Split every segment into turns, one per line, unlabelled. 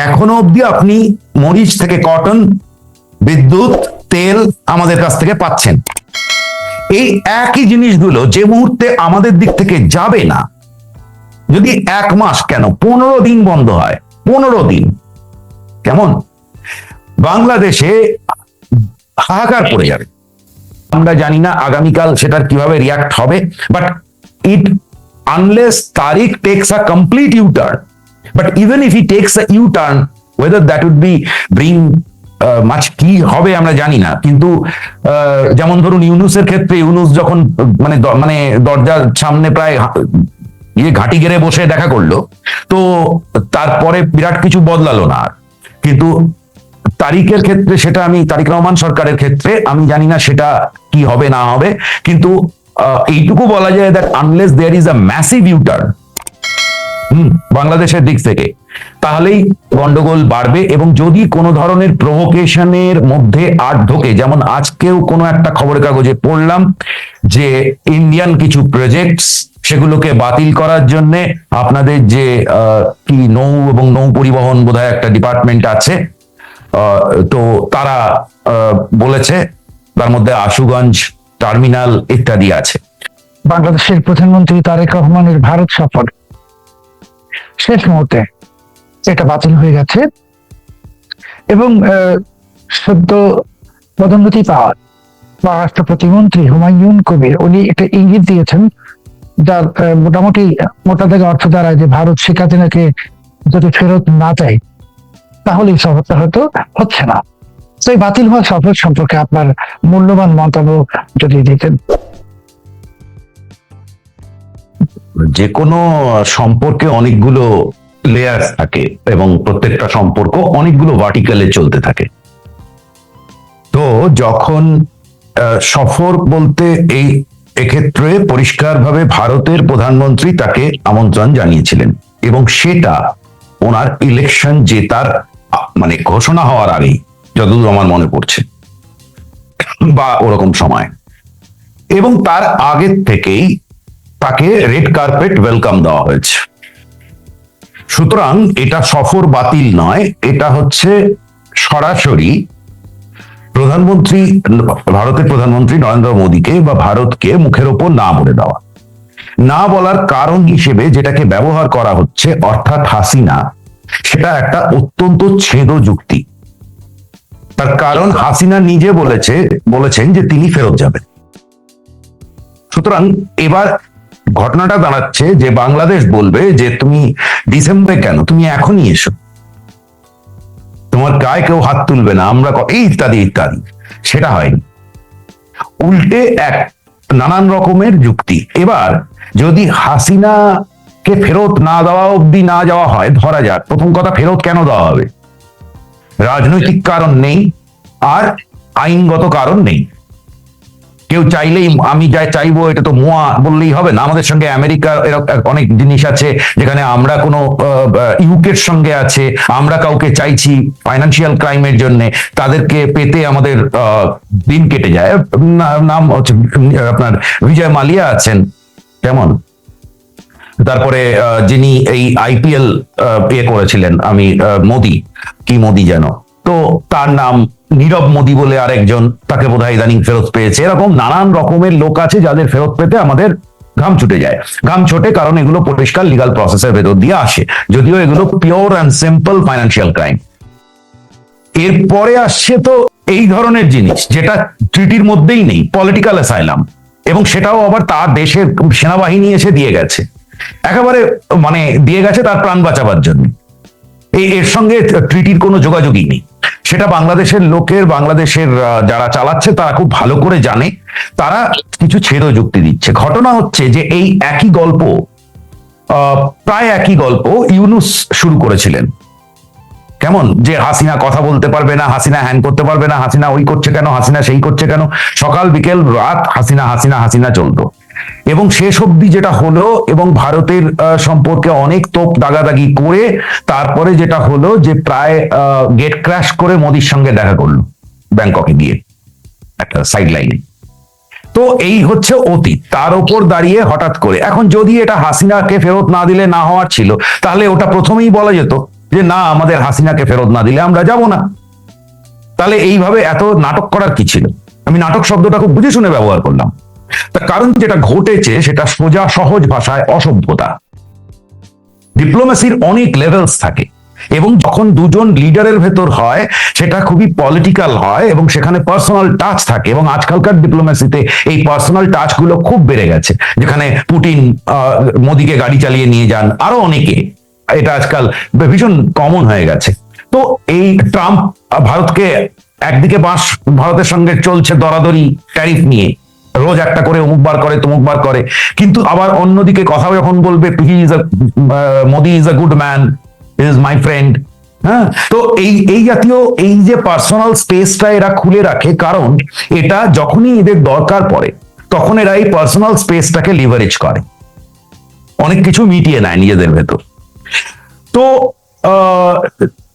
এখনো অবধি আপনি মরিচ থেকে কটন, বিদ্যুৎ, তেল আমাদের কাছ থেকে পাচ্ছেন। এই একই জিনিসগুলো যে মুহূর্তে আমাদের দিক থেকে যাবে না, যদি 1 মাস কেন 15 দিন বন্ধ হয়, 15 দিন, কেমন বাংলাদেশে হাহাকার পড়ে যাবে। আমরা জানি না আগামীকাল সেটার কিভাবে রিয়াক্ট হবে, but it unless Tarique takes a complete U turn, but even if he takes a U turn, whether that would be bring much কি হবে আমরা জানি না। কিন্তু যেমন ধরুন ইউনুসের ক্ষেত্রে, ইউনুস যখন মানে দরজার সামনে প্রায় ঘাঁটি গেড়ে বসে দেখা করলো, তো তারপরে বিরাট কিছু বদলালো না। কিন্তু তারিকের ক্ষেত্রে সেটা আমি, তারিক রহমান সরকারের ক্ষেত্রে আমি জানি না সেটা কি হবে না হবে, কিন্তু এইটুকু বলা যায় that unless there is a massive U turn বাংলাদেশের দিক থেকে, তাহলেই গন্ডগোল বাড়বে। এবং যদি কোনো ধরনের প্রভোকেশনের মধ্যে আট ঢোকে, যেমন আজকেও কোনো একটা খবরের কাগজে পড়লাম যে ইন্ডিয়ান কিছু প্রজেক্টস, সেগুলোকে বাতিল করার জন্য আপনাদের যে কি নৌ এবং নৌ পরিবহন বোধহয় একটা ডিপার্টমেন্ট আছে, তো তারা বলেছে তার মধ্যে আশুগঞ্জ টার্মিনাল ইত্যাদি আছে।
বাংলাদেশের প্রধানমন্ত্রী তারেক রহমানের ভারত সফর শেষ মুহূর্তে এটা বাতিল হয়ে গেছে, এবং সদ্য পদোন্নতি পাওয়া পররাষ্ট্র প্রতিমন্ত্রী হুমায়ুন কবির উনি একটা ইঙ্গিত দিয়েছেন, যার মোটামুটি মোটা দাগে অর্থ দাঁড়ায় যে ভারত শেখ হাসিনাকে যদি ফেরত না চায় তাহলে এই সফরটা হয়তো হচ্ছে না। তো এই বাতিল হওয়া সফর সম্পর্কে আপনার মূল্যবান মন্তব্য যদি দিতেন।
যে কোনো সম্পর্কে অনেকগুলো লেয়ার থাকে এবং প্রত্যেকটা সম্পর্ক অনেকগুলো ভার্টিক্যালে চলতে থাকে। তো যখন সফর বলতে এই এক্ষেত্রে পরিষ্কারভাবে ভারতের প্রধানমন্ত্রী তাকে আমন্ত্রণ জানিয়েছিলেন, এবং সেটা ওনার ইলেকশন জেতার মানে ঘোষণা হওয়ার আগেই, যতদূর আমার মনে পড়ছে, বা ওরকম সময়, এবং তার আগের থেকেই তাকে রেড কার্পেট ওয়েলকাম দেওয়া হয়েছে। সুতরাং এটা সফর বাতিল নয়, এটা হচ্ছে সরাসরি প্রধানমন্ত্রী, ভারতের প্রধানমন্ত্রী নরেন্দ্র মোদীকে বা ভারতকে মুখের ওপর না বলে দেওয়া। না বলার কারণ হিসেবে যেটাকে ব্যবহার করা হচ্ছে, অর্থাৎ হাসিনা, সেটা একটা অত্যন্ত ছেদ যুক্তি। তার কারণ হাসিনা নিজে বলেছেন যে তিনি ফেরত যাবেন। সুতরাং এবার ঘটনাটা দাঁড়াচ্ছে যে বাংলাদেশ বলবে যে তুমি ডিসেম্বরে কেন, তুমি এখনই এসো, তোমার গায়ে কেউ হাত তুলবে না, আমরা এই ইত্যাদি ইত্যাদি। সেটা হয়নি, উল্টে এক নানান রকমের যুক্তি। এবার যদি হাসিনাকে ফেরত না দেওয়া অব্দি না যাওয়া হয়, ধরা যাক, প্রথম কথা ফেরত কেন দেওয়া হবে? রাজনৈতিক কারণ নেই, আর আইনগত কারণ নেই। কেউ চাইলেই আমি যা চাইবো এটা তো মোয়া বললেই হবে না। আমাদের সঙ্গে আমেরিকার অনেক জিনিস আছে, যেখানে আমরা কোনো ইউকের সঙ্গে আছে, আমরা কাউকে চাইছি ফাইন্যান্সিয়াল ক্রাইমের জন্য, তাদেরকে পেতে আমাদের দিন কেটে যায়। নাম হচ্ছে আপনার বিজয় মালিয়া আছেন, কেমন, তারপরে যিনি এই আইপিএল করেছিলেন, আমি মোদি যেন, তো তার নাম নীরব মোদি বলে আরেকজন, তাকে বোধহয় ইদানিং ফেরত পেয়েছে। এরকম নানান রকমের লোক আছে যাদের ফেরত পেতে আমাদের ঘাম ছুটে যায়। ঘাম ছোটে কারণ এগুলো পরিষ্কার লিগাল প্রসেসের ভেতর দিয়ে আসে, যদিও এগুলো pure and simple financial crime. এরপরে আসছে তো এই ধরনের জিনিস যেটা ট্রিটির মধ্যেই নেই, পলিটিক্যাল অ্যাসাইলাম, এবং সেটাও আবার তার দেশের সেনাবাহিনী এসে দিয়ে গেছে, একেবারে মানে দিয়ে গেছে তার প্রাণ বাঁচাবার জন্য। এর সঙ্গে ট্রিটির কোনো যোগাযোগই নেই। সেটা বাংলাদেশের লোকের, বাংলাদেশের যারা চালাচ্ছে তারা খুব ভালো করে জানে, তারা কিছু ছেদ যুক্তি দিচ্ছে। ঘটনা হচ্ছে যে এই একই গল্প, প্রায় একই গল্প ইউনুস শুরু করেছিলেন, কেমন, যে হাসিনা কথা বলতে পারবে না, হাসিনা হ্যান করতে পারবে না, হাসিনা ওই করছে কেন, হাসিনা সেই করছে কেন, সকাল বিকেল রাত হাসিনা হাসিনা হাসিনা চলতো। এবং শেষ অবধি যেটা হলো, এবং ভারতের সম্পর্কে অনেক তোপ দাগাদাগি করে তারপরে যেটা হলো যে প্রায় গেট ক্র্যাশ করে মোদির সঙ্গে দেখা করলো ব্যাংককে গিয়ে একটা সাইড লাইনে। তো এই হচ্ছে অতীত, তার উপর দাঁড়িয়ে হঠাৎ করে এখন যদি এটা হাসিনাকে ফেরত না দিলে না হওয়ার ছিল, তাহলে ওটা প্রথমেই বলা যেত যে না, আমাদের হাসিনাকে ফেরত না দিলে আমরা যাব না। তাহলে এইভাবে এত নাটক করার কি ছিল? আমি নাটক শব্দটা খুব বুঝে শুনে ব্যবহার করলাম। তার কারণ যেটা ঘটেছে সেটা সোজা সহজ ভাষায় অসভ্যতা। ডিপ্লোমেসির অনেক লেভেলস থাকে, এবং যখন দুজন লিডারের ভেতর হয় সেটা খুবই পলিটিক্যাল হয়, এবং সেখানে পার্সোনাল টাচ থাকে, এবং আজকালকার ডিপ্লোমেসিতে এই পার্সোনাল টাচ গুলো খুব বেড়ে গেছে। যেখানে পুতিন মোদিকে গাড়ি চালিয়ে নিয়ে যান, আরো অনেকে, এটা আজকাল ভীষণ কমন হয়ে গেছে। তো এই ট্রাম্প ভারতকে একদিকে ভারতের সঙ্গে চলছে দরাদরি ট্যারিফ নিয়ে, রোজ একটা করে অমুক বার করে তমুক বার করে, কিন্তু আবার অন্যদিকে কথা যখন বলবে Modi is a good man, is my friend. হ্যাঁ, তো এই জাতীয় এই যে পার্সোনাল স্পেসটা এরা খুলে রাখে, কারণ এটা যখনই এদের দরকার পড়ে তখন এরা এই পার্সোনাল স্পেসটাকে লিভারেজ করে, অনেক কিছু মিটিয়ে নেয় নিজেদের ভেতর। তো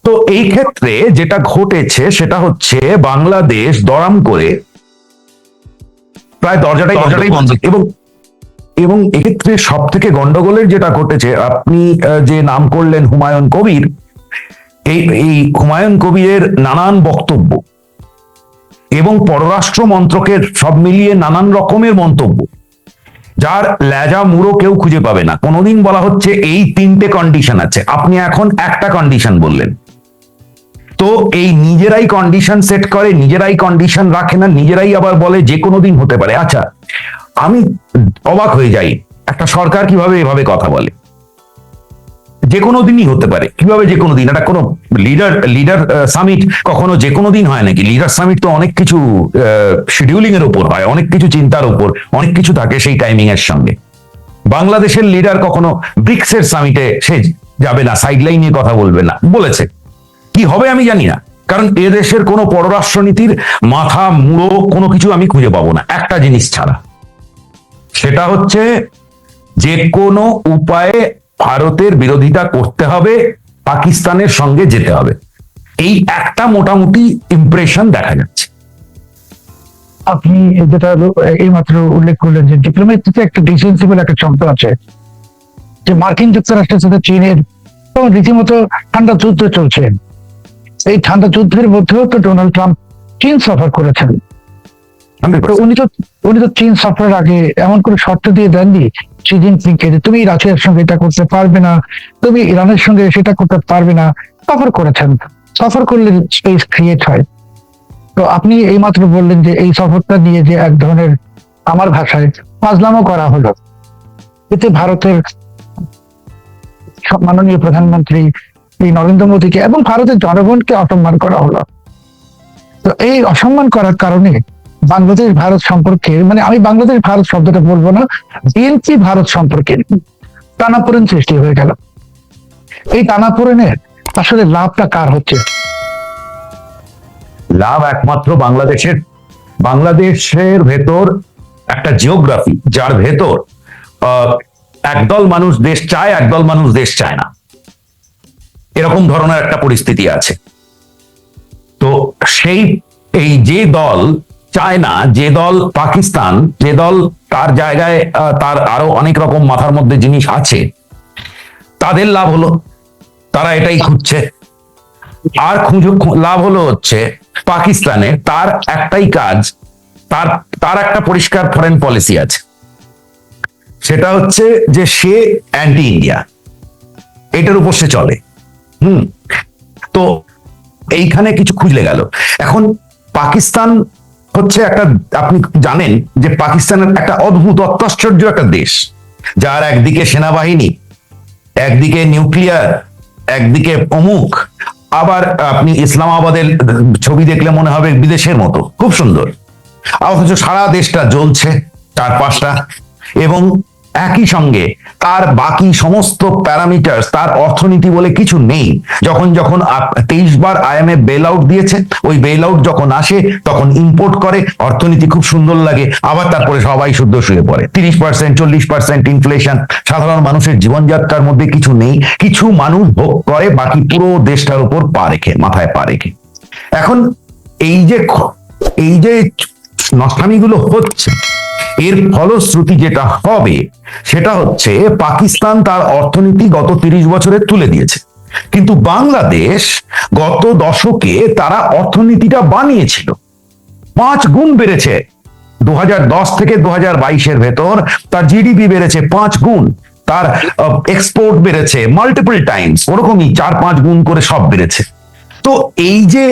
তো এই ক্ষেত্রে যেটা ঘটেছে সেটা হচ্ছে বাংলাদেশ দরাম করে প্রায় দরজাটাই বন্ধ। এবং এক্ষেত্রে সব থেকে গন্ডগোলের যেটা ঘটেছে, আপনি যে নাম করলেন হুমায়ুন কবির, এই হুমায়ুন কবিরের নানান বক্তব্য এবং পররাষ্ট্র মন্ত্রকের সব মিলিয়ে নানান রকমের মন্তব্য, যার লেজা মুড়ো কেউ খুঁজে পাবে না। কোনোদিন বলা হচ্ছে এই 3টে কন্ডিশন আছে, আপনি এখন একটা কন্ডিশন বললেন। তো এই নিজেরাই কন্ডিশন সেট করে, নিজেরাই কন্ডিশন রাখে না, নিজেরাই আবার বলে যে কোনো দিন হতে পারে। আচ্ছা, আমি অবাক হয়ে যাই, একটা সরকার কিভাবে এভাবে কথা বলে, যে কোনো দিনই হতে পারে, কিভাবে যে কোনো দিন? এটা কোনো লিডার সামিট কখনো যে কোনো দিন হয় নাকি? লিডার সামিট তো অনেক কিছু শিডিউলিং এর উপর হয়, অনেক কিছু চিন্তার উপর, অনেক কিছু থাকে সেই টাইমিং এর সঙ্গে। বাংলাদেশের লিডার কখনো ব্রিক্স এর সামিটে সে যাবে না, সাইডলাইন নিয়ে কথা বলবে না, বলেছে। কি হবে আমি জানি না, কারণ এদেশের কোনো পররাষ্ট্রনীতির মাথা মুড়ো কোনো কিছু আমি খুঁজে পাবো না একটা জিনিস ছাড়া, সেটা হচ্ছে যে কোনো উপায়ে ভারতের বিরোধিতা করতে হবে, পাকিস্তানের সঙ্গে যেতে হবে। এই একটা মোটামুটি ইমপ্রেশন দেখা যাচ্ছে।
আপনি যেটা এই মাত্র উল্লেখ করলেন যে ডিপ্লোমেসিতে একটা ডিফেন্সিবল একটা শব্দ আছে, যে মার্কিন যুক্তরাষ্ট্রের সাথে চীনের রীতিমতো ঠান্ডা যুদ্ধ চলছে। এই ঠান্ডা যুদ্ধের মধ্যেও তো ডোনাল্ড ট্রাম্প চীন সফর করেছেন। উনি তো চীন সফরের আগে এমন করে শর্ত দিয়ে দেননি শি জিনপিংকে যে তুমি রাশিয়ার সঙ্গে এটা করতে পারবে না, তুমি ইরানের সঙ্গে সেটা করতে পারবে না। সফর করেছেন, সফর করলে স্পেস ক্রিয়েট হয়। তো আপনি এইমাত্র বললেন যে এই সফরটা নিয়ে যে এক ধরনের, আমার ভাষায়, ফাজলামো করা হলো, এতে ভারতের মাননীয় প্রধানমন্ত্রী এই নরেন্দ্র মোদীকে এবং ভারতের জনগণকে অসম্মান করা হলো। তো এই অসম্মান করার কারণে বাংলাদেশ ভারত সম্পর্কে, মানে আমি বাংলাদেশ ভারত শব্দটা বলবো না, বিএনপি ভারত সম্পর্কে টানাপোড়েন সৃষ্টি হয়ে গেল। এই টানাপোড়েনের আসলে লাভটা কার হচ্ছে?
লাভ একমাত্র বাংলাদেশের ভেতর একটা জিওগ্রাফি, যার ভেতর একদল মানুষ দেশ চায়, একদল মানুষ দেশ চায় না, এরকম ধরনের একটা পরিস্থিতি আছে। তো এই যে দল চায় না, যে দল পাকিস্তান, যে দল তার জায়গায় তার আরো অনেক রকম মাথার মধ্যে জিনিস আছে, তাদের লাভ হলো, তারা এটাই খুঁজছে। আর লাভ হলো হচ্ছে পাকিস্তানের, তার একটাই কাজ, তার একটা পরিষ্কার ফরেন পলিসি আছে, সেটা হচ্ছে যে সে অ্যান্টি ইন্ডিয়া, এটার উপর সে চলে। তো এইখানে কিছু খুঁজলে গেল। এখন পাকিস্তান হচ্ছে একটা, আপনি জানেন যে পাকিস্তানের একটা অদ্ভুত অত্যাশ্চর্য একটা দেশ, যার একদিকে সেনাবাহিনী, একদিকে নিউক্লিয়ার, একদিকে অমুক, আবার আপনি ইসলামাবাদের ছবি দেখলে মনে হবে বিদেশের মতো, খুব সুন্দর, অথচ সারা দেশটা জ্বলছে চারপাশটা, এবং একই সঙ্গে তার বাকি সমস্ত প্যারামিটার, তার অর্থনীতি বলে কিছু নেই। যখন 23 বার IMF বেল আউট দিয়েছে, ওই বেল আউট যখন আসে তখন ইম্পোর্ট করে, অর্থনীতি খুব সুন্দর লাগে, আবার তারপরে সবাই শুদ্ধ শুয়ে পড়ে। 30%, 40% ইনফ্লেশন, সাধারণ মানুষের জীবনযাত্রার মধ্যে কিছু নেই, কিছু মানুষ ভোগ করে, বাকি পুরো দেশটার উপর মাথায় পা রেখে। এখন এই যে নষ্টামিগুলো হচ্ছে, এর ফলশ্রুতি যেটা হবে সেটা হচ্ছে পাকিস্তান তার অর্থনীতি গত 30 বছরে তুলে দিয়েছে। কিন্তু বাংলাদেশ গত দশকে তারা অর্থনীতিটা বানিয়েছিল, 5 গুণ বেড়েছে। 2010 থেকে 2022-এর ভেতর তার জিডিপি বেড়েছে 5 গুণ, তার এক্সপোর্ট বেড়েছে মাল্টিপল টাইমস, ওরকমই 4-5 গুণ করে সব বেড়েছে। তো এই যে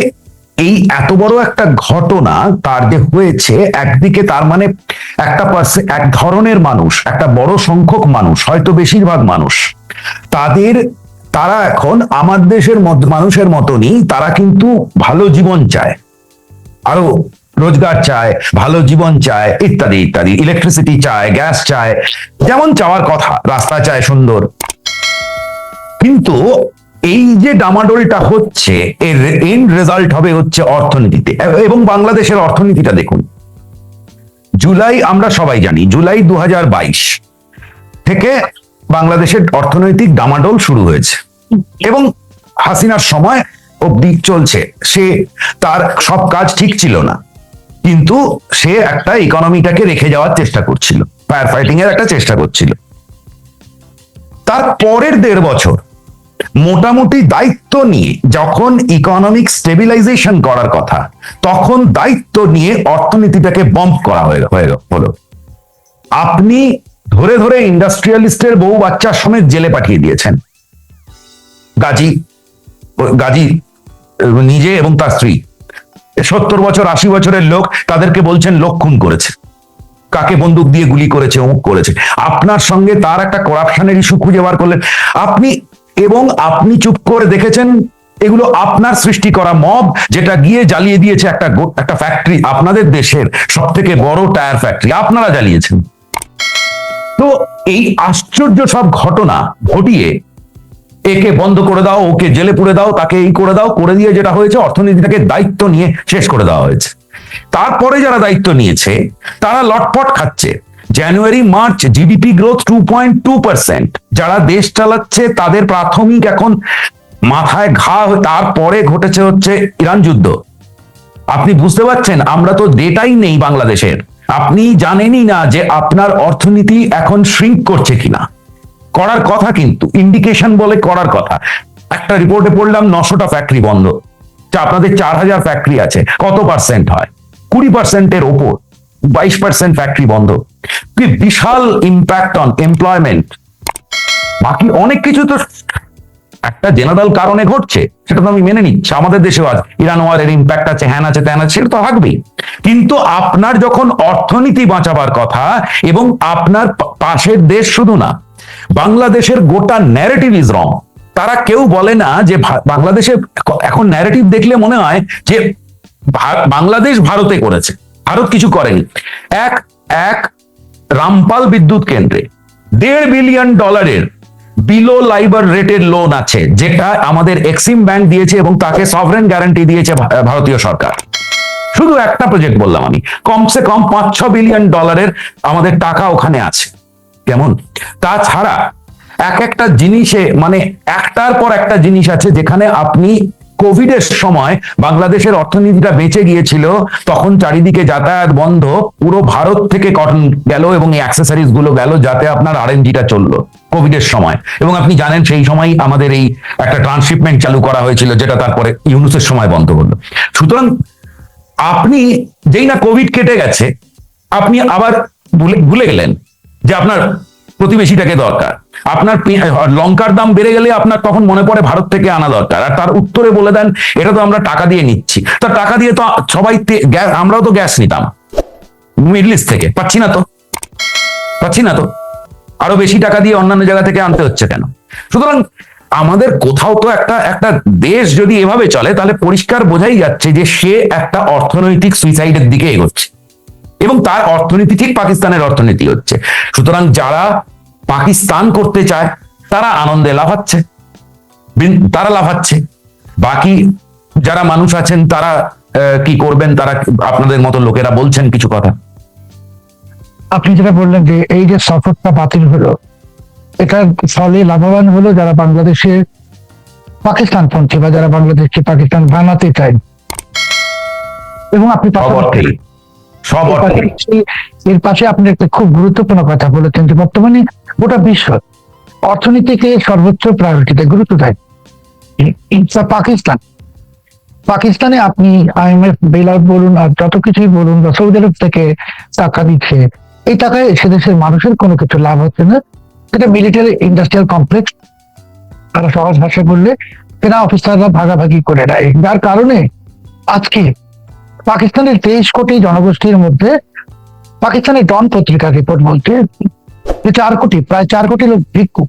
এই এত বড় একটা ঘটনা তার যে হয়েছে, একদিকে তার মানে এক ধরনের মানুষ, একটা বড় সংখ্যক মানুষ, হয়তো বেশিরভাগ মানুষ, তারা এখন আমার দেশের মানুষের মতনই, তারা কিন্তু ভালো জীবন চায়, আরো রোজগার চায়, ভালো জীবন চায়, ইত্যাদি ইত্যাদি, ইলেকট্রিসিটি চায়, গ্যাস চায়, যেমন চাওয়ার কথা, রাস্তা চায় সুন্দর। কিন্তু এই যে ডামাডোলটা হচ্ছে, এর এন্ড রেজাল্ট হবে হচ্ছে অর্থনীতিতে। এবং বাংলাদেশের অর্থনীতিটা দেখুন, জুলাই, আমরা সবাই জানি জুলাই 2022 থেকে বাংলাদেশের অর্থনৈতিক ডামাডোল শুরু হয়েছে এবং হাসিনার সময় অবধি চলছে। তার সব কাজ ঠিক ছিল না, কিন্তু সে একটা ইকোনমিটাকে রেখে যাওয়ার চেষ্টা করছিল, ফায়ার ফাইটিং এর একটা চেষ্টা করছিল। তার পরের 1.5 বছর মোটামুটি দায়িত্ব নিয়ে, যখন ইকোনমিক স্টেবিলাইজেশন করার কথা, তখন দায়িত্ব নিয়ে অর্থনীতিটাকে বম্প করা হলো। আপনি ধরে ধরে ইন্ডাস্ট্রিয়ালিস্টের বউ বাচ্চা সমেত জেলে পাঠিয়ে দিয়েছেন। গাজী নিজে এবং তার স্ত্রী, 70 বছর 80 বছরের লোক, তাদেরকে বলছেন লোক খুন করেছে, কাকে বন্দুক দিয়ে গুলি করেছে, অমুক করেছে। আপনার সঙ্গে তার একটা করাপশনের ইস্যু খুঁজে বার করলেন আপনি চুপ করে দেখেছেন এগুলো আপনার সৃষ্টি করা মব, যেটা গিয়ে জ্বালিয়ে দিয়েছে একটা ফ্যাক্টরি, আপনাদের দেশের সব থেকে বড় টায়ার ফ্যাক্টরি আপনারা জ্বালিয়েছেন। তো এই আশ্চর্য সব ঘটনা ঘটিয়ে একে বন্ধ করে দাও, ওকে জেলে পুরে দাও, তাকে এই করে দাও, করে দিয়ে যেটা হয়েছে, অর্থনীতিটাকে দায়িত্ব নিয়ে শেষ করে দেওয়া হয়েছে। তারপরে যারা দায়িত্ব নিয়েছে তারা লটপট খাচ্ছে। জানুয়ারি মার্চ জিডিপি গ্রোথ 2.2%, যারা দেশ চালাচ্ছে তাদের প্রাথমিক এখন মাথায় ঘা। তারপরে ঘটেছে হচ্ছে ইরান যুদ্ধ। আপনি বুঝতে পারছেন, আমরা তো ডেটাই নেই বাংলাদেশের, আপনি জানেনই না যে আপনার অর্থনীতি এখন শ্রিঙ্ক করছে কিনা। করার কথা, কিন্তু ইন্ডিকেশন বলে করার কথা। একটা রিপোর্টে পড়লাম 900টা ফ্যাক্টরি বন্ধ, আপনাদের 4000 ফ্যাক্টরি আছে, কত পার্সেন্ট হয়? 20%-এর ওপর, 22% ফ্যাক্টরি বন্ধ। কি বিশাল ইম্প্যাক্ট অন এমপ্লয়মেন্ট। বাকি অনেক কিছু তো একটা জেনারেল কারণে ঘটছে, সেটা তো আমি মেনে নিচ্ছি, আমাদের দেশেও আজ ইরান ওয়ারের ইম্প্যাক্ট আছে, হ্যান আছে, ত্যান আছে, সেটা তো থাকবেই। কিন্তু আপনার যখন অর্থনীতি বাঁচাবার কথা, এবং আপনার পাশের দেশ শুধু না, বাংলাদেশের গোটা ন্যারেটিভ ইজ রং। তারা কেউ বলে না যে বাংলাদেশে, এখন ন্যারেটিভ দেখলে মনে হয় যে বাংলাদেশ ভারতে করেছে, ভারত কিছু করেনি। এক রামপাল বিদ্যুৎ কেন্দ্রে $1.5 বিলিয়ন বিলো লাইবার রেটের লোন আছে, যেটা আমাদের এক্সিম ব্যাংক দিয়েছে এবং তাকে সভরেন গ্যারান্টি দিয়েছে ভারতীয় সরকার। শুধু একটা প্রজেক্ট বললাম আমি, কমসে কম $5-6 বিলিয়ন আমাদের টাকা ওখানে আছে। কেমন? তাছাড়া একটা জিনিসে, মানে একটার পর একটা জিনিস আছে, যেখানে আপনি কোভিডের সময় বাংলাদেশের অর্থনীতিটা বেঁচে গিয়েছিল, তখন চারিদিকে যাতায়াত বন্ধ, পুরো ভারত থেকে কটন গেল এবং এই অ্যাক্সেসরিজ গুলো গেল, যাতে আপনার আরএনজিটা চললো কোভিডের সময়। এবং আপনি জানেন সেই সময় আমাদের এই একটা ট্রান্সশিপমেন্ট চালু করা হয়েছিল, যেটা তারপরে ইউনুসের সময় বন্ধ করলো। সুতরাং আপনি যেই না কোভিড কেটে গেছে, আপনি আবার ভুলে গেলেন যে আপনার প্রতিবেশীটাকে দরকার। আপনার লঙ্কার দাম বেড়ে গেলে আপনার তখন মনে পড়ে ভারত থেকে আনা দরকার, আর তার উত্তরে বলে দেন এটা তো আমরা টাকা দিয়ে নিচ্ছি। তা টাকা দিয়ে তো সবাই গ্যাস, আমরাও তো গ্যাস নিতাম মিডল ইস্ট থেকে, পাচ্ছি না তো আরো বেশি টাকা দিয়ে অন্যান্য জায়গা থেকে আনতে হচ্ছে কেন? সুতরাং আমাদের কোথাও তো একটা দেশ যদি এভাবে চলে, তাহলে পরিষ্কার বোঝাই যাচ্ছে যে সে একটা অর্থনৈতিক সুইসাইডের দিকে এগোচ্ছে, এবং তার অর্থনীতি ঠিক পাকিস্তানের অর্থনীতি হচ্ছে। সুতরাং যারা পাকিস্তান করতে চায় তারা আনন্দে লাফাচ্ছে, বাকি যারা মানুষ আছেন তারা কি করবেন? তারা আপনাদের মতো লোকেরা বলছেন কিছু কথা।
আপনি যেটা বললেন যে এই যে সফরটা বাতিল হলো, এটার ফলে লাভবান হলো যারা বাংলাদেশে পাকিস্তানপন্থী, বা যারা বাংলাদেশকে পাকিস্তান বানাতে চায়। এবং আপনি এর পাশে আপনি একটা খুব গুরুত্বপূর্ণ কথা বলেছেন যে বর্তমানে গোটা বিশ্ব অর্থনীতিকে সর্বোচ্চ প্রায়োরিটিতে গুরুত্ব দেয়। পাকিস্তান, পাকিস্তানে আপনি IMF বেল বলুন আর যত কিছুই বলুন, বা সৌদি আরব থেকে টাকা দিচ্ছে, এই টাকায় সে দেশের মানুষের কোনো কিছু লাভ হচ্ছে না। এটা মিলিটারি ইন্ডাস্ট্রিয়াল কমপ্লেক্স, তারা সহজ ভাষায় বললে সেনা অফিসাররা ভাগাভাগি করে নেয়, যার কারণে আজকে পাকিস্তানের 23 কোটি জনগোষ্ঠীর মধ্যে পাকিস্তানের ডন পত্রিকার রিপোর্ট বলতে যে 4 কোটি, প্রায় 4 কোটি লোক ভিক্ষুক,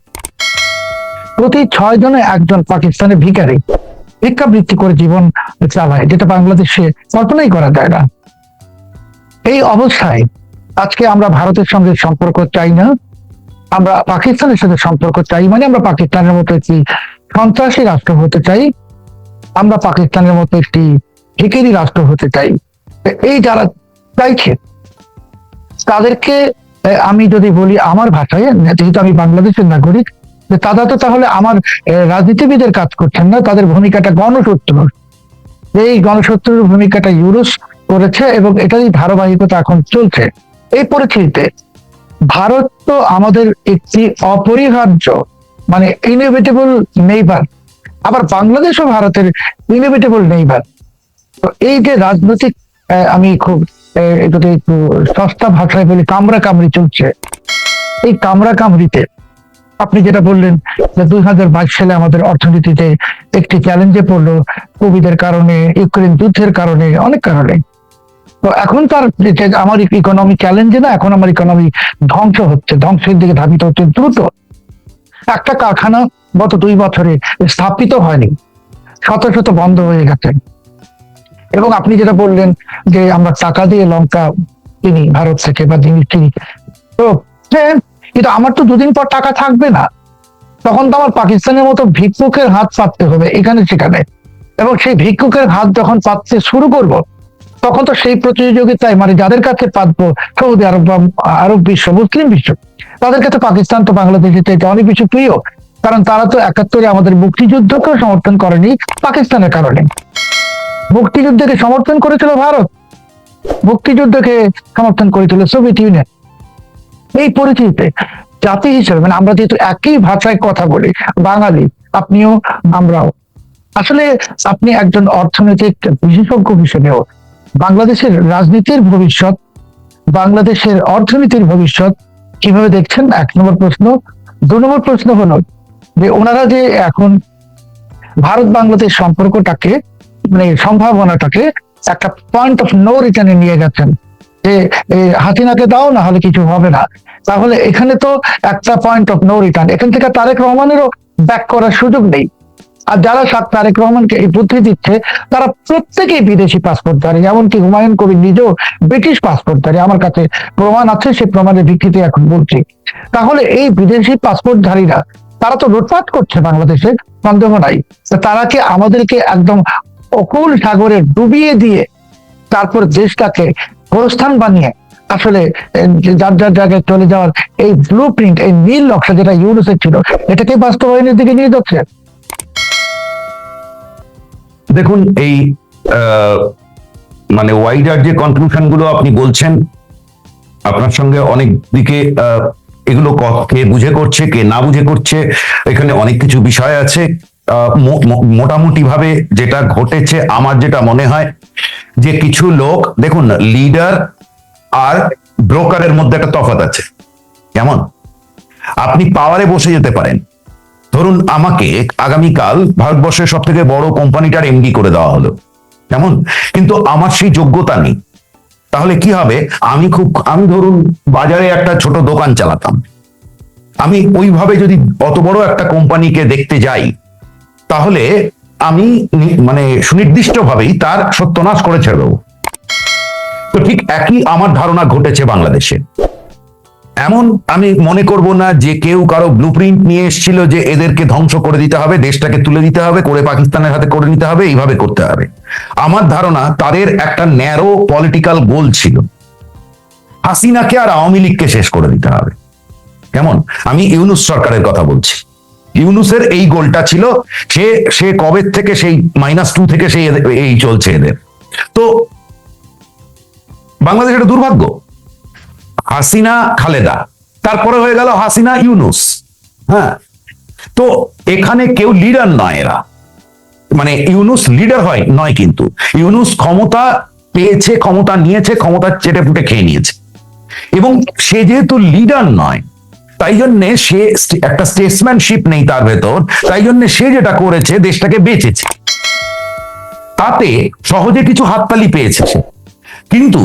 প্রতি 6 জনে একজন পাকিস্তানের ভিখারি ভিক্ষাবৃত্তি করে জীবন চালায়, যেটা বাংলাদেশে কল্পনাই করা যায় না। এই অবস্থায় আজকে আমরা ভারতের সঙ্গে সম্পর্ক চাই না, আমরা পাকিস্তানের সাথে সম্পর্ক চাই, মানে আমরা পাকিস্তানের মতো একটি সন্ত্রাসী রাষ্ট্র হতে চাই, আমরা পাকিস্তানের মতো একটি ভিখারি রাষ্ট্র হতে চাই। এই যারা চাইছে তাদেরকে আমি যদি বলি আমার ভাষায়, যেহেতু আমি বাংলাদেশের নাগরিক, যে তারা তো তাহলে আমার রাজনীতিবিদের কাজ করছেন না, তাদের ভূমিকাটা গণশত্রুর। এই গণশত্রুর ভূমিকাটা ইউনুস করেছে এবং এটারই ধারাবাহিকতা এখন চলছে। এই পরিস্থিতিতে ভারত তো আমাদের একটি অপরিহার্য, মানে ইনএভিটেবল নেইবার, আবার বাংলাদেশও ভারতের ইনএভিটেবল নেইবার। তো এই যে রাজনৈতিক আমি খুব যদি একটু সস্তা ভাষায় বলি কামড়া কামড়ি চলছে, এই কামড়া কামড়িতে আপনি যেটা বললেন যে 2022 সালে আমাদের অর্থনীতিতে একটি চ্যালেঞ্জে পড়লো কোভিডের কারণে, ইউক্রেন যুদ্ধের কারণে, অনেক কারণে। তো এখন তার আমার ইকোনমি চ্যালেঞ্জে না, এখন আমার ইকোনমি ধ্বংস হচ্ছে, ধ্বংসের দিকে ধাবিত হচ্ছে দ্রুত। একটা কারখানা গত 2 বছরে স্থাপিত হয়নি, শত শত বন্ধ হয়ে গেছে। এবং আপনি যেটা বললেন যে আমরা টাকা দিয়ে লঙ্কা কিনি ভারত থেকে বা জিনিস কিনি, তো কিন্তু আমার তো 2 দিন পর টাকা থাকবে না, তখন তো আমার পাকিস্তানের মতো ভিক্ষুকের হাত পাততে হবে এখানে সেখানে। এবং সেই ভিক্ষুকের হাত যখন পাততে শুরু করব, তখন তো সেই প্রতিযোগিতায়, মানে যাদের কাছে পাতবো, সৌদি আরব বা আরব বিশ্ব, মুসলিম বিশ্ব, তাদের কাছে পাকিস্তান তো বাংলাদেশের চাইতে অনেক বেশি প্রিয়, কারণ তারা তো 71-এ আমাদের মুক্তিযুদ্ধকেও সমর্থন করেনি পাকিস্তানের কারণে। মুক্তিযুদ্ধকে সমর্থন করেছিল ভারত, মুক্তিযুদ্ধকে সমর্থন করেছিল সোভিয়েত ইউনিয়ন। এই পরিস্থিতিতে জাতি হিসেবে, মানে আমরা যেহেতু একই ভাষায় কথা বলি, বাঙালি আপনিও আমরাও, আসলে আপনি একজন অর্থনৈতিক বিশেষজ্ঞ হিসেবেও বাংলাদেশের রাজনীতির ভবিষ্যৎ, বাংলাদেশের অর্থনীতির ভবিষ্যৎ কিভাবে দেখছেন? 1 নম্বর প্রশ্ন। 2 নম্বর প্রশ্ন হলো যে ওনারা যে এখন ভারত বাংলাদেশ সম্পর্কটাকে, মানে সম্ভাবনাটাকে একটা পয়েন্ট অফ নো রিটার্নে নিয়ে গেছেন, যে হাসিনাকে দাও, না হলে কিছু হবে না। তাহলে এখানে তো একটা পয়েন্ট অফ নো রিটার্ন, এখান থেকে তারেক রহমানেরও ব্যাক করার সুযোগ নেই। আর যারা তারেক রহমানকে এই বুদ্ধি দিচ্ছে, তারা প্রত্যেকেই বিদেশি পাসপোর্টধারী, এমনকি হুমায়ুন কবির নিজেও ব্রিটিশ পাসপোর্টধারী, আমার কাছে প্রমাণ আছে, সেই প্রমাণের ভিত্তিতে এখন বলছি। তাহলে এই বিদেশি পাসপোর্টধারীরা তারা তো লুটপাট করছে বাংলাদেশে, সন্দেহ নাই। তারা কি আমাদেরকে একদম অকুল সাগরে ডুবিয়ে দিয়ে তারপর দেশটাকে গোরস্থান বানিয়ে আসলে যার যার জায়গায় চলে যাওয়ার এই ব্লু প্রিন্ট, এই নীল নকশা যেটা ইউনুসের ছিল, এটাকে বাস্তবায়নের দিকে নিয়ে যাচ্ছে?
দেখুন, এই মানে ওয়াইডার যে কনক্লুশন গুলো আপনি বলছেন, আপনার সঙ্গে অনেক দিকে এগুলো কে বুঝে করছে, কে না বুঝে করছে, এখানে অনেক কিছু বিষয় আছে। মোটামুটি ভাবে যেটা ঘটেছে, আমার যেটা মনে হয় যে কিছু লোক, দেখুন, লিডার আর ব্রোকারের মধ্যে একটা তফাৎ আছে। কেমন? আপনি পাওয়ারে বসে যেতে পারেন, ধরুন আমাকে আগামীকাল ভারতবর্ষের সব থেকে বড় কোম্পানিটার এমডি করে দেওয়া হলো, কেমন, কিন্তু আমার সেই যোগ্যতা নেই। তাহলে কি হবে? আমি ধরুন বাজারে একটা ছোট দোকান চালাতাম, আমি ওইভাবে যদি অত বড় একটা কোম্পানিকে দেখতে যাই, তাহলে আমি মানে সুনির্দিষ্টভাবেই তার সত্যানাশ করে ছেড়ে দেবো। তো ঠিক একই আমার ধারণা ঘটেছে বাংলাদেশে। এমন আমি মনে করব না যে কেউ কারো ব্লুপ্রিন্ট নিয়ে এসেছিল যে এদেরকে ধ্বংস করে দিতে হবে, দেশটাকে তুলে দিতে হবে, করে পাকিস্তানের হাতে করে নিতে হবে, এইভাবে করতে হবে। আমার ধারণা তাদের একটা ন্যারো পলিটিক্যাল গোল ছিল, হাসিনাকে আর আওয়ামী লীগকে শেষ করে দিতে হবে। কেমন? আমি ইউনুস সরকারের কথা বলছি। ইউনুসের এই গোলটা ছিল, সে কবে থেকে সেই -2 থেকে সেই এই চলছে এদের। তো বাংলাদেশের একটা দুর্ভাগ্য, হাসিনা খালেদা, তারপরে হয়ে গেল হাসিনা ইউনুস। হ্যাঁ, তো এখানে কেউ লিডার নয়, এরা মানে ইউনুস লিডার হয় নয়, কিন্তু ইউনুস ক্ষমতা পেয়েছে, ক্ষমতা নিয়েছে, ক্ষমতা চেটে ফুটে খেয়ে নিয়েছে। এবং সে যেহেতু লিডার নয়, তাই জন্যে সে একটা স্টেটসম্যানশিপ নেই তার ভেতর, তাই জন্য সে যেটা করেছে দেশটাকে বেঁচেছে, তাতে সহজে কিছু হাততালি পেয়েছে সে। কিন্তু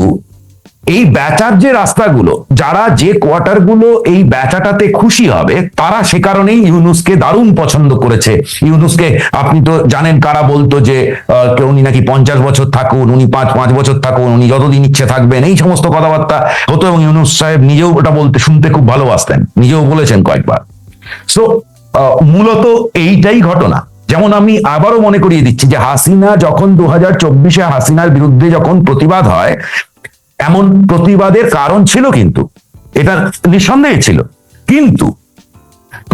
এই বেচার যে রাস্তাগুলো, যারা যে কোয়ার্টারগুলো এই বেচাটাতে খুশি হবে, তারা সে কারণেই ইউনুসকে দারুণ পছন্দ করেছে। ইউনুসকে আপনি তো জানেন, কারা বলতো যে উনি নাকি 50 বছর থাকুন, উনি 5 বছর থাকুন, উনি যতদিন ইচ্ছে থাকবেন, এই সমস্ত কথাবার্তা হতো। এবং ইউনুস সাহেব নিজেও ওটা বলতে শুনতে খুব ভালোবাসতেন, নিজেও বলেছেন কয়েকবার। সো মূলত এইটাই ঘটনা। যেমন আমি আবারও মনে করিয়ে দিচ্ছি যে হাসিনা যখন 2024-এ হাসিনার বিরুদ্ধে যখন প্রতিবাদ হয়, এমন প্রতিবাদের কারণ ছিল, কিন্তু এটা নিঃসন্দেহে ছিল। কিন্তু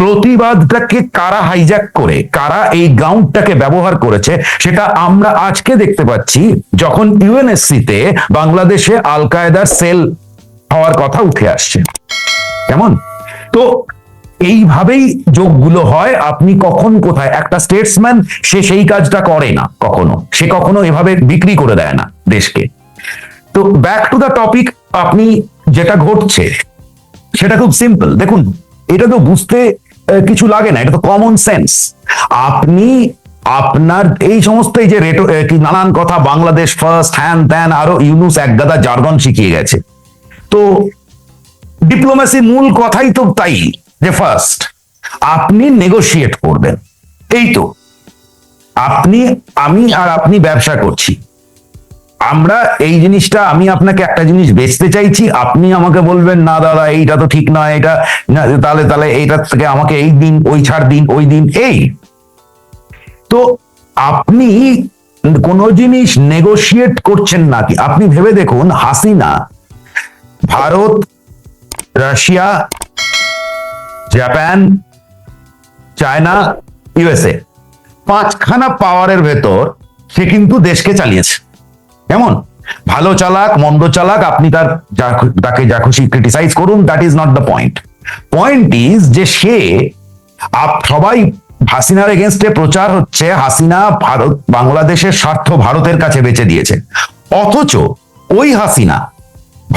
প্রতিবাদটাকে কারা হাইজ্যাক করে, কারা এই গ্রাউন্ডটাকে ব্যবহার করেছে, সেটা আমরা আজকে দেখতে পাচ্ছি, যখন ইউএনএসসি-তে বাংলাদেশে আল কায়েদার সেল হওয়ার কথা উঠে আসছে। কেমন? তো এইভাবেই যোগগুলো হয়। আপনি কখন কোথায়, একটা স্টেটসম্যান সে সেই কাজটা করে না কখনো, সে কখনো এভাবে বিক্রি করে দেয় না দেশকে। তো ব্যাক টু দ্য টপিক, আপনি যেটা ঘটছে সেটা খুব সিম্পল। দেখুন, এটা তো বুঝতে কিছু লাগে না, এটা তো কমন সেন্স। আপনি আপনার এই সমস্ত এই যে কি নানান কথা, বাংলাদেশ ফার্স্ট, হ্যান ত্যান, আরো ইউনুস একগাদা জার্গন শিখিয়ে গেছে। তো ডিপ্লোমেসির মূল কথাই তো তাই, যে ফার্স্ট আপনি নেগোশিয়েট করবেন। এই তো আমি আর আপনি ব্যবসা করছি, আমরা এই জিনিসটা, আমি আপনাকে একটা জিনিস বেচতে চাইছি, আপনি আমাকে বলবেন না দাদা এইটা তো ঠিক নয়, এটা তাহলে তাহলে এইটার থেকে আমাকে এই দিন, ওই ছাড় দিন, ওই দিন, এই তো আপনি কোন জিনিস নেগোশিয়েট করছেন নাকি? আপনি ভেবে দেখুন, Hasina Bharat, Russia, Japan, China, USA, 5খানা পাওয়ারের ভেতর সে কিন্তু দেশকে চালিয়েছে। কেমন? ভালো চালাক, মন্দ চালাক, আপনি তাকে যা খুশি ক্রিটিসাইজ করুন, that is not the point. Point is যে সে, সবাই হাসিনার এগেনস্টে প্রচার হচ্ছে, হাসিনা ভারত, বাংলাদেশের স্বার্থ ভারতের কাছে বেচে দিয়েছে। অথচ ওই হাসিনা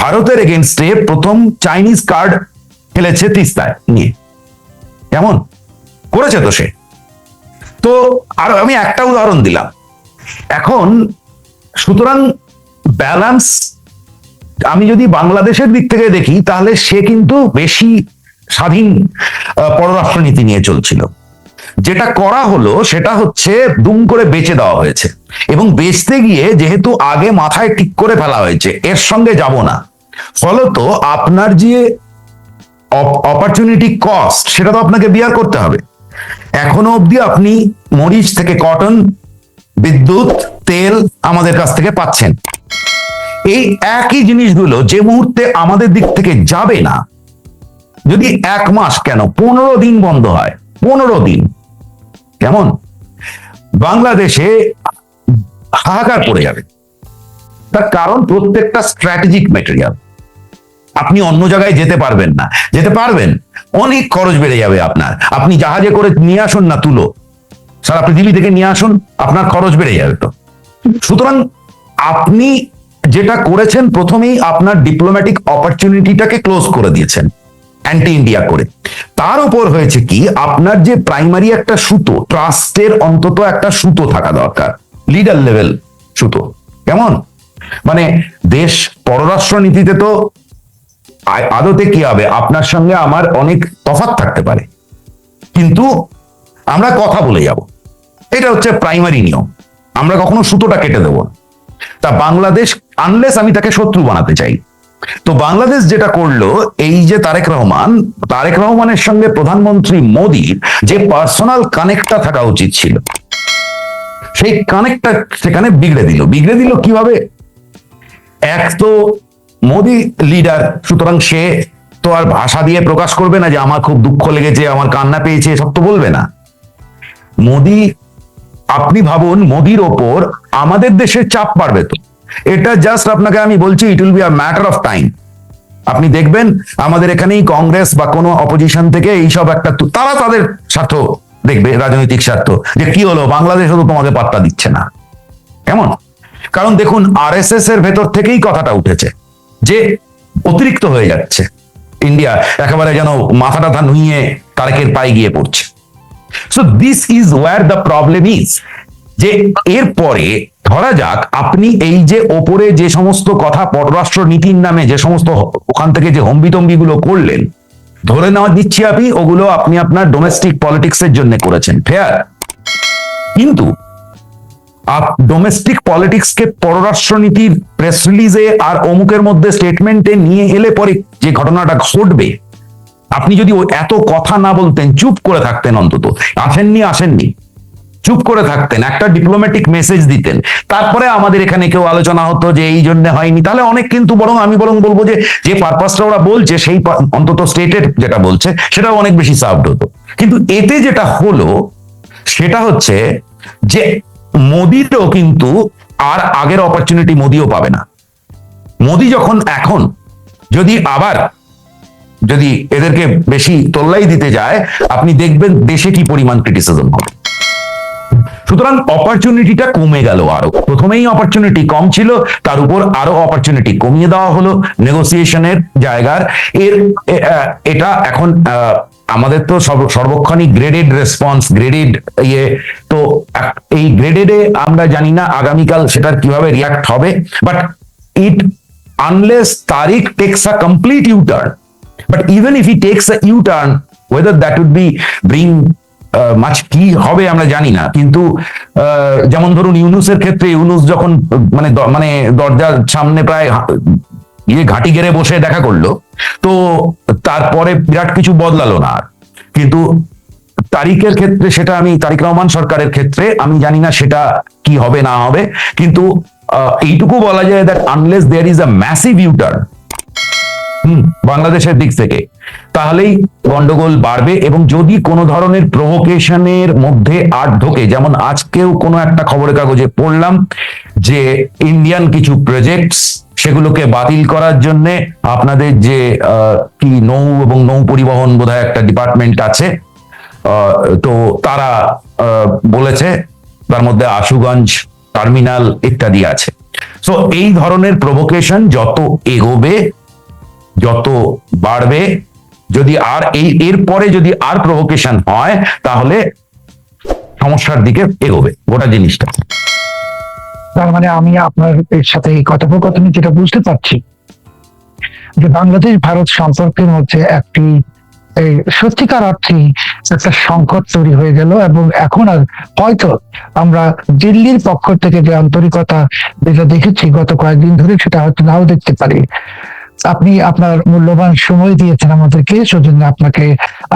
ভারতের এগেনস্টে প্রথম চাইনিজ কার্ড খেলেছে তিস্তায় নিয়ে। কেমন করেছে তো সে? তো আর আমি একটা উদাহরণ দিলাম। এখন সুতরাং ব্যালেন্স, আমি যদি বাংলাদেশের দিক থেকে দেখি, তাহলে সে কিন্তু বেশি স্বাধীন পররাষ্ট্রনীতি নিয়ে চলছিল। যেটা করা হলো সেটা হচ্ছে দুম করে বেচে দেওয়া হয়েছে, এবং বেচতে গিয়ে যেহেতু আগে মাথায় ঠিক করে ফেলা হয়েছে এর সঙ্গে যাব না, ফলত আপনার যে অপরচুনিটি কস্ট, সেটা তো আপনাকে বিয়ার করতে হবে। এখনো অবধি আপনি মরিচ থেকে কটন, বিদ্যুৎ, তেল আমাদের কাছ থেকে পাচ্ছেন। এই একই জিনিসগুলো যে মুহূর্তে আমাদের দিক থেকে যাবে না, যদি 1 মাস কেন 15 দিন বন্ধ হয়, 15 দিন, কেমন বাংলাদেশে হাহাকার পড়ে যাবে। তার কারণ প্রত্যেকটা স্ট্র্যাটেজিক ম্যাটেরিয়াল, আপনি অন্য জায়গায় যেতে পারবেন না, যেতে পারবেন অনেক খরচ বেড়ে যাবে আপনার। আপনি জাহাজে করে নিয়ে আসুন না তুলো, সারা পৃথিবী থেকে নিয়ে আসুন, আপনার খরচ বেড়ে যাবে। তো সুতরাং আপনি যেটা করেছেন, প্রথমেই আপনার ডিপ্লোম্যাটিক অপরচুনিটিটাকে ক্লোজ করে দিয়েছেন অ্যান্টি ইন্ডিয়া করে। তার উপর হয়েছে কি, আপনার যে প্রাইমারি একটা সুতো, ট্রাস্টের অন্তত একটা সুতো থাকা দরকার, লিডার লেভেল সুতো। কেমন মানে দেশ পররাষ্ট্র নীতিতে তো আদতে কি হবে, আপনার সঙ্গে আমার অনেক তফাৎ থাকতে পারে, কিন্তু আমরা কথা বলে যাব, এটা হচ্ছে প্রাইমারি নিয়ম। আমরা কখনো সুতোটা কেটে দেব না। তা বাংলাদেশ, আনলেস আমি তাকে শত্রু বানাতে চাই। তো বাংলাদেশ যেটা করলো, এই যে তারেক রহমানের সঙ্গে প্রধানমন্ত্রী মোদীর যে পার্সোনাল কানেক্টটা থাকা উচিত ছিল, সেই কানেক্টটা সেখানে বিগড়ে দিল কিভাবে? এক তো মোদী লিডার, সুতরাং সে তো আর ভাষা দিয়ে প্রকাশ করবে না যে আমার খুব দুঃখ লেগেছে, আমার কান্না পেয়েছে, এসব তো বলবে না। মোদী, আপনি ভাবুন, মোদীর ওপর আমাদের দেশের চাপ বাড়বে। তো এটা জাস্ট আপনাকে আমি বলছি, it will be a matter of time. আপনি দেখবেন আমাদের এখানেই কংগ্রেস বা কোনো অপোজিশন থেকে এইসব একটা, তারা তাদের স্বার্থ দেখবে রাজনৈতিক স্বার্থ, যে কি হলো বাংলাদেশও তো তোমাকে পাত্তা দিচ্ছে না, কেমন? কারণ দেখুন আরএসএস এর ভেতর থেকেই কথাটা উঠেছে যে অতিরিক্ত হয়ে যাচ্ছে, ইন্ডিয়া একেবারে যেন মাথা টাথা নুইয়ে তারেকের পায়ে গিয়ে পড়ছে। So this is wire the problem is, যে এরপরে ধরা যাক আপনি এই যে ওপরে যে সমস্ত কথা পররাষ্ট্র নীতির নামে যে সমস্ত ওখান থেকে যে হম্বিতম্বি গুলো করলেন, ধরে নেওয়া দিচ্ছি ওগুলো আপনি আপনার ডোমেস্টিক পলিটিক্স এর জন্য করেছেন, ফেয়ার। কিন্তু ডোমেস্টিক পলিটিক্স কে পররাষ্ট্রনীতির প্রেস রিলিজে আর অমুকের মধ্যে স্টেটমেন্টে নিয়ে এলে পরে যে ঘটনাটা ঘটবে, আপনি যদি এত কথা না বলতেন, চুপ করে থাকতেন, অন্তত আসেননি চুপ করে থাকতেন, একটা ডিপ্লোম্যাটিক মেসেজ দিতেন, তারপরে আমাদের এখানে কেউ আলোচনা হতো যে এই জন্য হয়নি, তাহলে অনেক কিন্তু আমি বলবো যে পারপাসটা ওরা বলছে সেই অন্তত স্টেটের যেটা বলছে সেটাও অনেক বেশি সার্ভড হতো। কিন্তু এতে যেটা হলো সেটা হচ্ছে যে মোদিরও কিন্তু আর আগের অপরচুনিটি মোদিও পাবে না। মোদি যখন এখন যদি এদেরকে বেশি তোল্লাই দিতে যায়, আপনি দেখবেন দেশে কি পরিমাণ ক্রিটিসিজম হবে। সুতরাং অপরচুনিটিটা কমে গেল, আরো প্রথমেই অপরচুনিটি কম ছিল, তার উপর আরো অপরচুনিটি কমিয়ে দেওয়া হলো নেগোসিয়েশনের জায়গার। এটা এখন আমাদের তো সর্বক্ষণই গ্রেডেড রেসপন্স, গ্রেডেড তো এই গ্রেডেডে আমরা জানি না আগামীকাল সেটার কিভাবে রিয়াক্ট হবে, but it unless Tarique takes a complete U turn, but even if he takes a U turn, whether that would be bring much কি হবে আমরা জানি না। কিন্তু যেমন ধরুন ইউনুসের ক্ষেত্রে, ইউনুস যখন মানে দরজার সামনে প্রায় ঘাঁটি গেড়ে বসে দেখা করলো, তো তারপরে বিরাট কিছু বদলালো না আর। কিন্তু তারিকের ক্ষেত্রে সেটা তারিক রহমান সরকারের ক্ষেত্রে আমি জানি না সেটা কি হবে না হবে, কিন্তু এইটুকু বলা যায় that unless there is a massive U turn বাংলাদেশের দিক থেকে, তাহলেই গন্ডগোল বাড়বে। এবং যদি কোনো ধরনের প্রভোকেশনের মধ্যে ঢোকে, যেমন আজকেও কোনো একটা খবরের কাগজে পড়লাম যে ইন্ডিয়ান কিছু প্রজেক্টস সেগুলোকে বাতিল করার জন্য আপনাদের যে কি নৌ এবং নৌ পরিবহন বোধহয় একটা ডিপার্টমেন্ট আছে, তো তারা বলেছে তার মধ্যে আশুগঞ্জ টার্মিনাল ইত্যাদি আছে। সো এই ধরনের প্রভোকেশন যত এগোবে, যত বাড়বে, যদি আর এরপরে যদি আর প্রভোকেশন হয়, তাহলে সমস্যার দিকে এগোবে গোটা জিনিসটা।
তার মানে আমি আপনার এর সাথে এই কথোপকথনে যেটা বুঝতে পারছি যে বাংলাদেশ ভারত সম্পর্কের মধ্যে একটি সত্যিকার অর্থে একটা সংকট তৈরি হয়ে গেল, এবং এখন আর হয়তো আমরা দিল্লির পক্ষ থেকে যে আন্তরিকতা যেটা দেখেছি গত কয়েকদিন ধরে, সেটা হয়তো নাও দেখতে পারি। আপনি আপনার মূল্যবান সময় দিয়েছেন আমাদেরকে, সেজন্য আপনাকে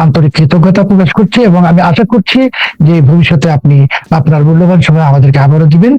আন্তরিক কৃতজ্ঞতা প্রকাশ করছি, এবং আমি আশা করছি যে ভবিষ্যতে আপনি আপনার মূল্যবান সময় আমাদেরকে আবারও দিবেন।